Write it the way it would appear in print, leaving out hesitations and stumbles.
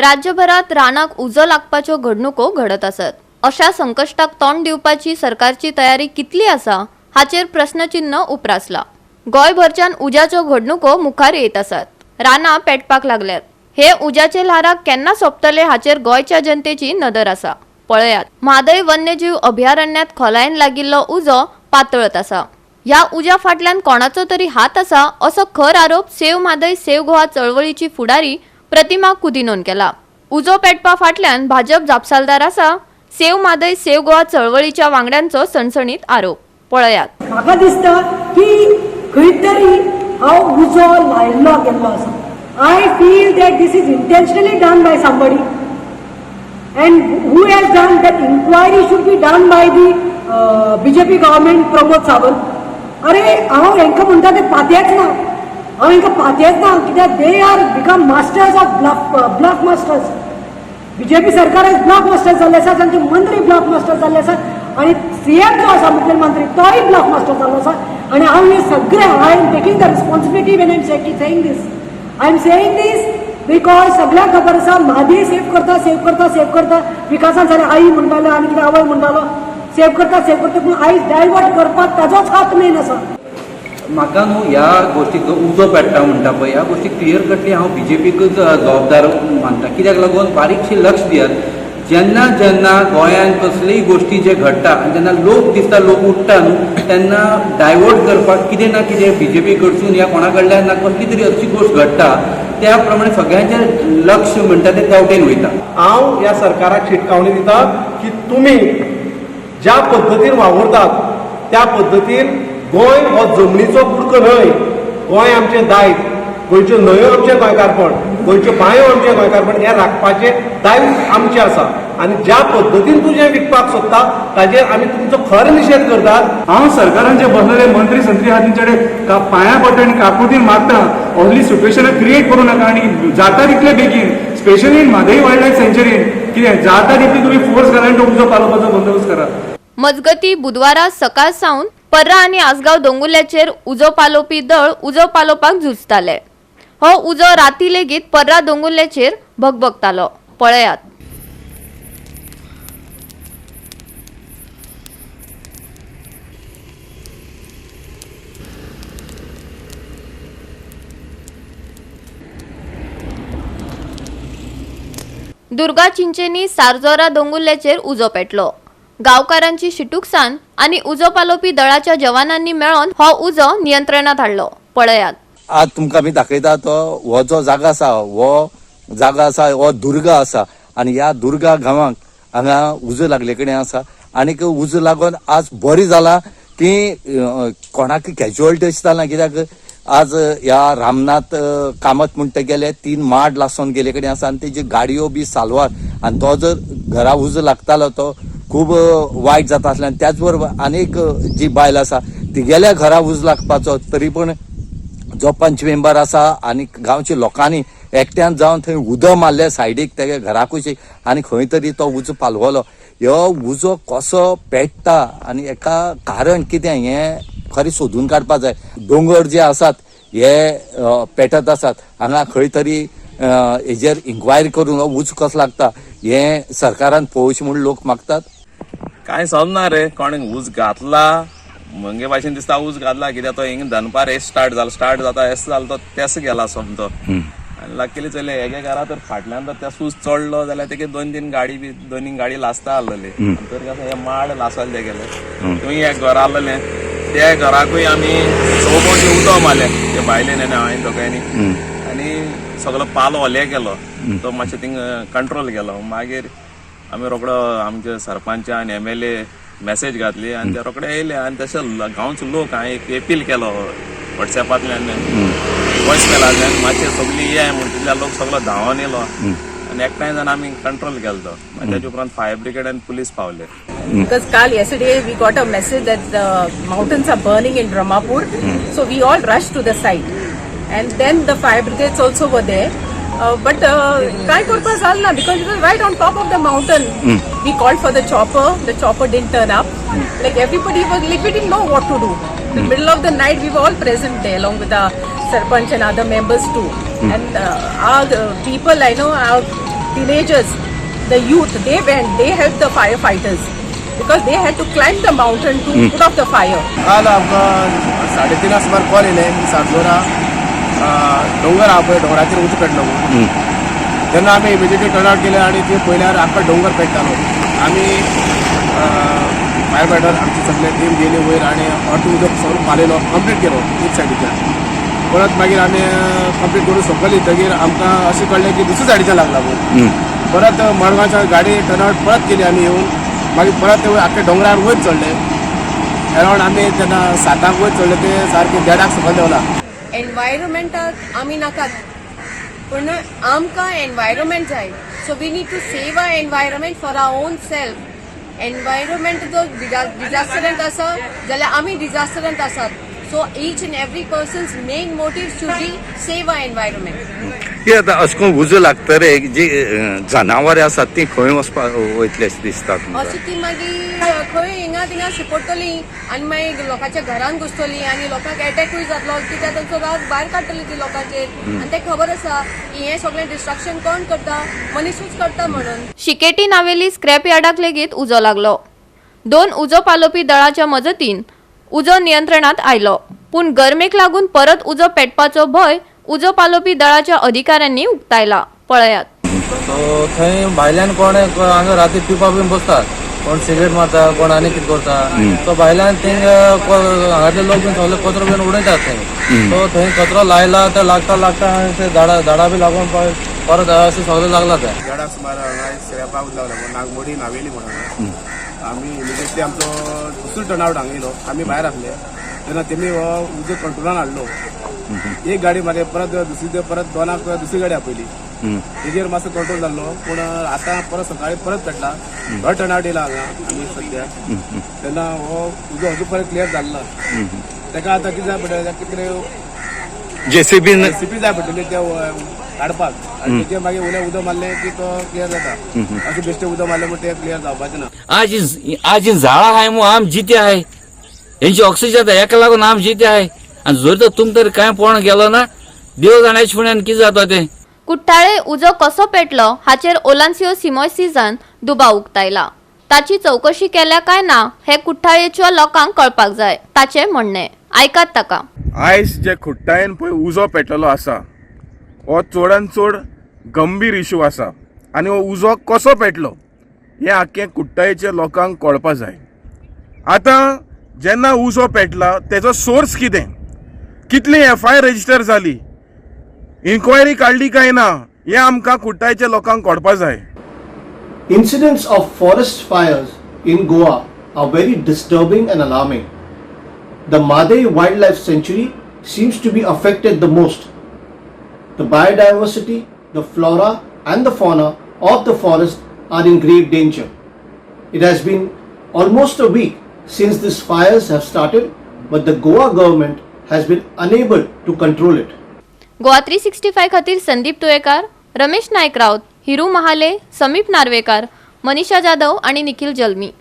राज्यभरात रानाक उजो लागपाच्यो घडणुको घडत आसात. अशा संकष्टाक तोंड दिवपाची सरकारची तयारी कितली आसा हाचेर प्रश्नचिन्ह उप्रासला. गोंयभरच्यान उज्याच्यो घडणुको मुखार येत आसात. रानां पेटपाक लागल्यात. हे उज्याचे ल्हाराक केन्ना सोंपतले हाचेर गोंयच्या जनतेची नदर आसा. पळयात, म्हादय वन्यजीव अभयारण्यात खोलायेन लागिल्लो उजो पातळत आसा. ह्या उज्या फाटल्यान कोणाचो तरी हात आसा असो खर आरोप सेव्ह म्हादय सेव्ह गोवा चळवळीची फुडारी प्रतिमा कुदिनोन केला. उजो पेटपा फाटल्यान भाजप जापसालदार आसा. सेव्ह म्हादय सेव्ह गोवा चळवळीच्या वांगड्यांचो सणसणीत आरोप. पळयात. म्हाका दिसता की खंय तरी हांव उजो लायिल्लो गेल्लो आसा. I feel that this is intentionally done by somebody and who has done that inquiry should be done by the BJP government. Pramod Sawant अरे हांव हेंकां म्हणटा ते पातेच ना. हांव हेंकां पातेच ना कित्याक they are become masters of bluff masters. BJP सरकार ब्लफ मास्टर्स जाल्ले आसा, तांचे मंत्री ब्लफ मास्टर्स जाल्ले आसा आनी सीएम जो आसा मुखेलमंत्री तोय ब्लफ मास्टर जाल्लो आसा. आनी हांव हे सगळे I am taking the responsibility when I am saying this. I am saying this because सगळ्यांक खबर आसा म्हादय सेव्ह करता विकासान जाल्यार आई म्हणटालो आनी कितें आवय म्हणटालो सेव्ह करता पूण आयज डायवर्ट करपाक ताजोच हात मेन आसा. म्हाका न्हू ह्या गोष्टीक उजो पेट्टा म्हणटा पळय ह्या गोष्टी क्लियर कटली हांव बीजेपीकूच जबाबदार मानता. कित्याक लागून बारीकशी लक्ष दियात. जेन्ना जेन्ना गोंयांत कसलीय गोष्टी जे घडटा आनी जेन्ना लोक दिसता लोक उठ्ठा न्हू तेन्ना डायवर्ट करपाक कितें ना कितें बीजेपी कडसून या कोणा कडल्यान ना कसली तरी अशी गोष्ट घडटा त्या प्रमाणे सगळ्यांचें लक्ष म्हणटा तें तेवटेन वयता. हांव ह्या सरकाराक शिटकावणी दिता की तुमी ज्या पद्दतीन वावुरतात त्या पद्दतीन गोंय हो जमनीचो बुडको न्हय. गोंय आमचें दायज, गोंयच्यो न्हंयो आमचें गोंयकारपण, गोंयच्यो बांयो आमचें गोंयकारपण हें राखपाचें दायज आमचें आसा. आनी ज्या पद्दतीन तूं जें विकपाक सोदता ताजेर आमी तुमचो खर निशेध करतात. हांव सरकारान जे बसलेले मंत्री संत्री आहा तेंचे कडेन पांया पडटा आनी काकुतीन मागता असली सिच्युएशनां क्रिएट करूं नाका आनी जाता तितले बेगीन specially in Mhadei wildlife सँच्युरीन कितें जाता तितली तुमी फोर्स करा आनी तो उजो पालोवपाचो बंदोबस्त करा. मजगती बुधवारा सकाळ सावन पर्रा आनी आसगांव दोंगुल्ल्याचेर उजो पालोवपी दळ उजो पालोवपाक झुजताले. हो उजो राती लेगीत पर्रा दोंगुल्ल्याचेर भगभगतालो. पळयात. दुर्गा चिंचेनी सारजोरा दोंगुल्ल्याचेर उजो पेटलो. गांवकारांची शिटूकसाण आनी उजो पालोवपी दळाच्या जवानांनी मेळोन हो उजो नियंत्रणात हाडलो. पळयात. आज तुमकां आमी दाखयता तो हो जो जागा आसा हो दुर्गा आसा आनी ह्या दुर्गा गांवांक हांगा उजो लागले कडेन आसा. आनीक उजो लागून आज बरी जाला की कोणाक कॅज्युअलिटी अशी जालना. कित्याक आज ह्या रामनाथ कामत म्हणटा गेले 3 माड लासून गेले कडेन आसा आनी तेजी गाडयो बी चालवात आनी तो जर घरा उजो लागतालो तो खूब वायट जाता आसलें. आनी त्याच बरोबर आनीक जी बायल आसा तिगेल्या घरा उजो लागपाचो तरी पूण जो पंच मेंबर आसा आनी गांवच्या लोकांनी एकट्यान जावन थंय उदक मारले सायडीक तेगे घराकूच आनी खंय तरी तो उजो पालवलो. ह्यो उजो कसो पेट्टा आनी हेका कारण कितें हें खरें सोदून काडपा जाय. दोंगर जे आसात हे पेटत आसात हांगा खंय तरी हेजेर इन्क्वायरी करून हो उजो कसो लागता हें सरकारान पळोवचें म्हूण लोक मागतात. कांय समना रे कोणें उज घातला मंगे भाशेन दिसता उज घातला कित्याक तो हिंग दनपार हें स्टार्ट जाता एस जालो तो तेस गेला सोमतो. आनी लकीली चले हेगे घरा तर फाटल्यान तर त्या उज चडलो जाल्यार तेगे 2-3 गाडी लासता आसलेली. तर कसं हे माड लासले गेले थंय एक घर आसलेलें त्या घराकूय आमी चौपटी उदक मारलें ते भायलेन आनी हांवें दोगांयनी आनी सगळो पालो ओले केलो. तो मातशें थिंग कंट्रोल केलो. मागीर आमी रोकडो आमचे सरपंच आनी MLA मॅसेज घातली आनी ते रोकडे येयले आनी तशे गांवचो लोक हांवें एक अपील केलो वॉट्सॅपांतल्यान वॉयस मेलांतल्यान मातशें सगळी ये म्हूण तितल्या लोक सगळो धांवोन येयलो आनी एकठांय जावन आमी कंट्रोल केलो तो. तेजे उपरांत फायर ब्रिगेड आनी पुलीस पावले. Because yesterday we got a message that the mountains are burning in Brahmapur, so we all rushed to the site, and then the fire brigades also were there. But kai korpa salna because it was right on top of the mountain. We called for the chopper didn't turn up. Like everybody was like we didn't know what to do. In the middle of the night we were all present there along with our sarpanch and other members too. And our people, I know, our teenagers, the youth, they helped the firefighters because they had to climb the mountain to put out the fire. काल आमकां 3:30 सुमार call येयले की सांजोरा डोंगर आहा पळय डोंगराचेर उंच पेटलो म्हणून. तेन्ना आमी इमिजिएटली टर्न आउट केले आनी थंय पयल्यार आख्खो डोंगर पेट्टालो. आमी फायर फायटर आमची सगळे टीम गेली वयर आनी अर्द उदक सगळो मारलेलो कंप्लीट केलो एक सायडीच्यान. परत मागीर आमी कंप्लीट करून सकयल येतगीर आमकां अशें कळ्ळें की दुसऱ्या सायडीच्यान लागला म्हणून. परत मडगांवच्या गाडी टर्न आउट परत केली आमी येवन. मागीर परत ते आख्खे डोंगरार वयर चडले. अरावंड आमी तेन्ना 7 वयर चडले ते सारके 1:30 सकयल देवला. एनवायरमेंटाक आमी नाकात पूण आमकां एनवायरमेंट जाय. So we need to save our environment for our own self. Environment जर डिजास्टरंट आसा जाल्यार आमी डिजास्टरंट आसात. So each and every persons main motive should be save our environment. की आतां अशें करून उजो लागता रे जी जनावरां आसात ती खंय वचपाक वयतली अशें दिसता तुमकां? अशी ती मागीर खंय हिंगा थिंगा शिपडटली आनी मागीर लोकांच्या घरांत घुसतली आनी लोकांक एटॅकूय जातलो कित्याक तांचो राग भायर काडटली ती लोकांचेर. आनी तें खबर आसा की हें सगळें डिस्ट्रक्शन कोण करता? मनीसूच करता म्हणून. शिकेटी नावेली स्क्रॅप यार्डाक लेगीत उजो लागलो. 2 उजो पालोवपी दळाच्या मजतीन उजो नियंत्रणात आयलो. पूण गरमेक लागून परत उजो पेटपाचो भंय उजो पालोवपी दळाच्या अधिकाऱ्यांनी उक्तायला. पळयात. सो थंय भायल्यान कोण हांगा राती पिवपा बीन बसतात. कोण सिगरेट मारता कोण आनी कितें करता. सो भायल्यान थिंगा हांगातले लोक बीन सगळे कचरो बीन उडयतात थंय. सो थंय कचरो लायला ते लागता ते झाडां बी लागून परत अशें सगळें लागला ते. 1:30 सुमार हांगा सगळ्या पावस लागला नागमोडी नावेली म्हणून. आमी इमिजिएटली आमचो दुसरो टर्न आउट हांगा येयलो. आमी भायर आसले तेन्ना तेमी हो उजो कंट्रोलान हाडलो. एक गाडी मारली परत दुसरी परत 2 दुसरी गाडी आपयली. तेजेर मातसो कंट्रोल जाल्लो. पूण आतां परत सकाळी परत पेटला. बरो टर्न आउट येयला हांगा आमी सद्याक. तेन्ना हो उजो अजून परत क्लियर जाल्लो. तेका आतां कितें जाय पडटलें कितें JCB जाय पडटली ते काडपाक. आनी तेजेर मागीर उलें उदक मारलें की तो क्लियर जाता. अशें बेश्टें उदक मारलें म्हणून ते क्लियर जावपाचें ना. आज झाडां आहाय मग आम जिते आहे यांची ऑक्सिजन एका लागून आम जिते आहे आणि जर तर तुम तरी काय पळोवन गेलो ना देव जाण्याच्या फुड्यान कितें जाता ते. कुट्टाळे उजो कसो पेटलो हाचेर ओलांसियो सिमोसिजान दुबाव उक्तायला. ताची चौकशी केल्या काय ना हे कुट्टाळेच्या लोकांक कळपाक जाय ताचे म्हणणे. आयकात ताका. आयज जे खुट्टायेन पळय उजो पेटलेलो आसा हो चडांत चड गंभीर इशू आसा. आनी हो उजो कसो पेटलो हें आख्खें कुट्टायेच्या लोकांक कळपा जाय. आतां जेन्ना उजो पेटला तेजो सोर्स कितें, कितली FIR रजिस्टर जाली, इन्क्वायरी काडली काय ना हें आमकां कुट्टायेच्या लोकांक कळपा जाय. Incidents of forest fires in Goa are very disturbing and alarming. The Madhai Wildlife Sanctuary seems to be affected the most. The biodiversity, the flora and the fauna of the forest are in grave danger. It has been almost a week since these fires have started, but the Goa government has been unable to control it. Goa 365 खातीर संदीप तुयेकार, रमेश नायक राऊत, हिरू महाले, समीप नार्वेकार, मनीषा जाधव आणि निखिल जल्मी.